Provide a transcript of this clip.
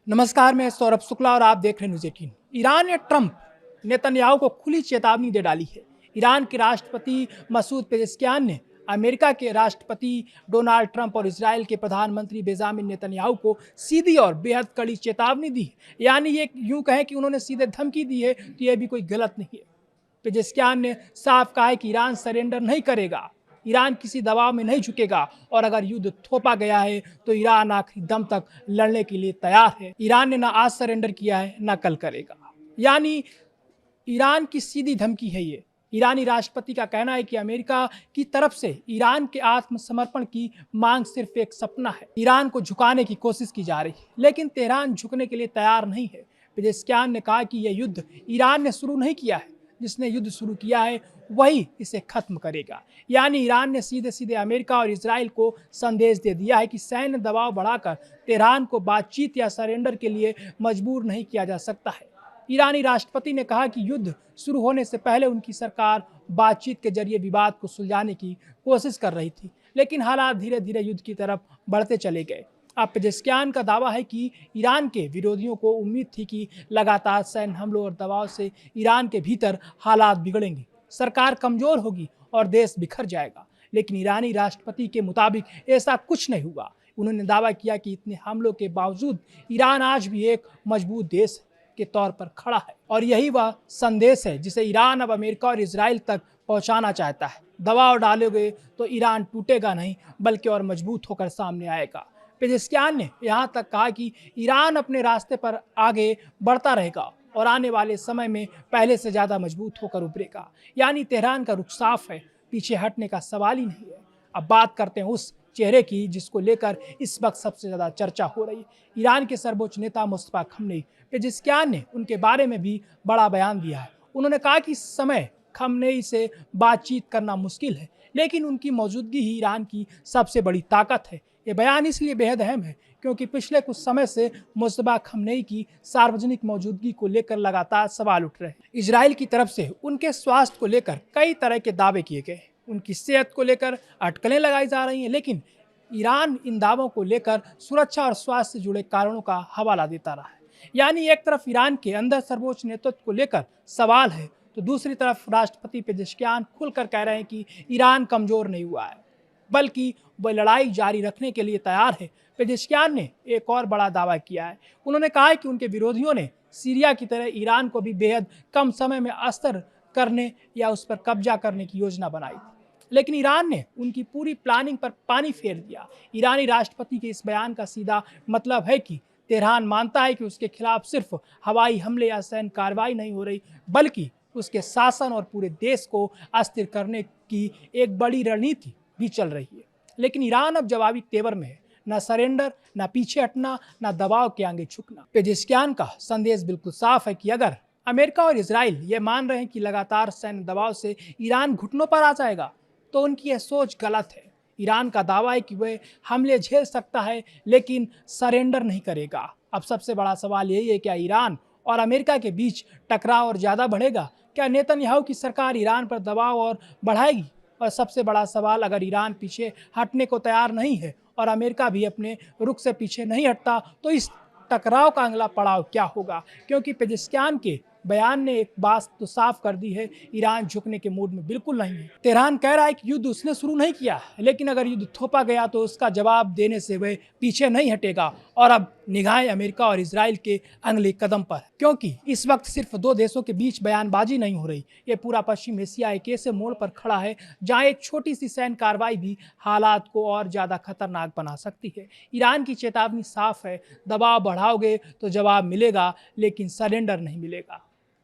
नमस्कार, मैं सौरभ शुक्ला और आप देख रहे हैं न्यूज़ 18। ईरान ने ट्रंप नेतन्याहू को खुली चेतावनी दे डाली है। ईरान के राष्ट्रपति मसूद पेजेश्कियान ने अमेरिका के राष्ट्रपति डोनाल्ड ट्रंप और इजराइल के प्रधानमंत्री बेंजामिन नेतन्याहू को सीधी और बेहद कड़ी चेतावनी दी है। यानी ये यूं कहें कि उन्होंने सीधे धमकी दी है, तो यह भी कोई गलत नहीं है। पेजेश्कियान ने साफ कहा है कि ईरान सरेंडर नहीं करेगा, ईरान किसी दबाव में नहीं झुकेगा और अगर युद्ध थोपा गया है तो ईरान आखिरी दम तक लड़ने के लिए तैयार है। ईरान ने ना आज सरेंडर किया है ना कल करेगा। यानी ईरान की सीधी धमकी है ये। ईरानी राष्ट्रपति का कहना है कि अमेरिका की तरफ से ईरान के आत्मसमर्पण की मांग सिर्फ एक सपना है। ईरान को झुकाने की कोशिश की जा रही है, लेकिन तेहरान झुकने के लिए तैयार नहीं है। पेजेश्कियान ने कहा कि यह युद्ध ईरान ने शुरू नहीं किया है, जिसने युद्ध शुरू किया है वही इसे खत्म करेगा। यानी ईरान ने सीधे सीधे अमेरिका और इजराइल को संदेश दे दिया है कि सैन्य दबाव बढ़ाकर तेहरान को बातचीत या सरेंडर के लिए मजबूर नहीं किया जा सकता है। ईरानी राष्ट्रपति ने कहा कि युद्ध शुरू होने से पहले उनकी सरकार बातचीत के जरिए विवाद को सुलझाने की कोशिश कर रही थी, लेकिन हालात धीरे धीरे युद्ध की तरफ बढ़ते चले गए। अब पेजेश्कियान का दावा है कि ईरान के विरोधियों को उम्मीद थी कि लगातार सैन्य हमलों और दबाव से ईरान के भीतर हालात बिगड़ेंगे, सरकार कमजोर होगी और देश बिखर जाएगा। लेकिन ईरानी राष्ट्रपति के मुताबिक ऐसा कुछ नहीं हुआ। उन्होंने दावा किया कि इतने हमलों के बावजूद ईरान आज भी एक मजबूत देश के तौर पर खड़ा है और यही वह संदेश है जिसे ईरान अब अमेरिका और इजराइल तक पहुंचाना चाहता है। दबाव डालोगे तो ईरान टूटेगा नहीं, बल्कि और मजबूत होकर सामने आएगा। पेजेश्कियान ने यहाँ तक कहा कि ईरान अपने रास्ते पर आगे बढ़ता रहेगा और आने वाले समय में पहले से ज़्यादा मजबूत होकर उभरेगा। यानी तेहरान का रुख साफ है, पीछे हटने का सवाल ही नहीं है। अब बात करते हैं उस चेहरे की जिसको लेकर इस वक्त सबसे ज़्यादा चर्चा हो रही है। ईरान के सर्वोच्च नेता मुस्तफा खमनेई। पेजेश्कियान ने उनके बारे में भी बड़ा बयान दिया है। उन्होंने कहा कि इस समय खमनेई से बातचीत करना मुश्किल है, लेकिन उनकी मौजूदगी ही ईरान की सबसे बड़ी ताकत है। ये बयान इसलिए बेहद अहम है क्योंकि पिछले कुछ समय से मुस्तफा खमनेई की सार्वजनिक मौजूदगी को लेकर लगातार सवाल उठ रहे हैं। इजराइल की तरफ से उनके स्वास्थ्य को लेकर कई तरह के दावे किए गए, उनकी सेहत को लेकर अटकलें लगाई जा रही हैं, लेकिन ईरान इन दावों को लेकर सुरक्षा और स्वास्थ्य से जुड़े कारणों का हवाला देता रहा है। यानी एक तरफ ईरान के अंदर सर्वोच्च नेतृत्व को लेकर सवाल है, तो दूसरी तरफ राष्ट्रपति पेजेश्कियान खुलकर कह रहे हैं कि ईरान कमजोर नहीं हुआ है, बल्कि वह लड़ाई जारी रखने के लिए तैयार है। पेजेश्कियान ने एक और बड़ा दावा किया है। उन्होंने कहा है कि उनके विरोधियों ने सीरिया की तरह ईरान को भी बेहद कम समय में अस्त्र करने या उस पर कब्जा करने की योजना बनाई थी, लेकिन ईरान ने उनकी पूरी प्लानिंग पर पानी फेर दिया। ईरानी राष्ट्रपति के इस बयान का सीधा मतलब है कि तेहरान मानता है कि उसके खिलाफ सिर्फ हवाई हमले या सैन्य कार्रवाई नहीं हो रही, बल्कि उसके शासन और पूरे देश को अस्थिर करने की एक बड़ी रणनीति भी चल रही है। लेकिन ईरान अब जवाबी तेवर में है, ना सरेंडर, ना पीछे हटना, ना दबाव के आगे झुकना। पेजेश्कियान का संदेश बिल्कुल साफ है कि अगर अमेरिका और इजराइल ये मान रहे हैं कि लगातार सैन्य दबाव से ईरान घुटनों पर आ जाएगा, तो उनकी यह सोच गलत है। ईरान का दावा है कि वह हमले झेल सकता है, लेकिन सरेंडर नहीं करेगा। अब सबसे बड़ा सवाल यही है, क्या ईरान और अमेरिका के बीच टकराव और ज़्यादा बढ़ेगा? क्या नेतन्याहू की सरकार ईरान पर दबाव और बढ़ाएगी? और सबसे बड़ा सवाल, अगर ईरान पीछे हटने को तैयार नहीं है और अमेरिका भी अपने रुख से पीछे नहीं हटता, तो इस टकराव का अगला पड़ाव क्या होगा? क्योंकि पेजेश्कियान के बयान ने एक बात तो साफ कर दी है, ईरान झुकने के मूड में बिल्कुल नहीं है। तेहरान कह रहा है कि युद्ध उसने शुरू नहीं किया, लेकिन अगर युद्ध थोपा गया तो उसका जवाब देने से वह पीछे नहीं हटेगा। और अब निगाहें अमेरिका और इजराइल के अगले कदम पर, क्योंकि इस वक्त सिर्फ दो देशों के बीच बयानबाजी नहीं हो रही, ये पूरा पश्चिम एशिया एक ऐसे मोड़ पर खड़ा है जहां एक छोटी सी सैन्य कार्रवाई भी हालात को और ज़्यादा खतरनाक बना सकती है। ईरान की चेतावनी साफ है, दबाव बढ़ाओगे तो जवाब मिलेगा, लेकिन सरेंडर नहीं मिलेगा।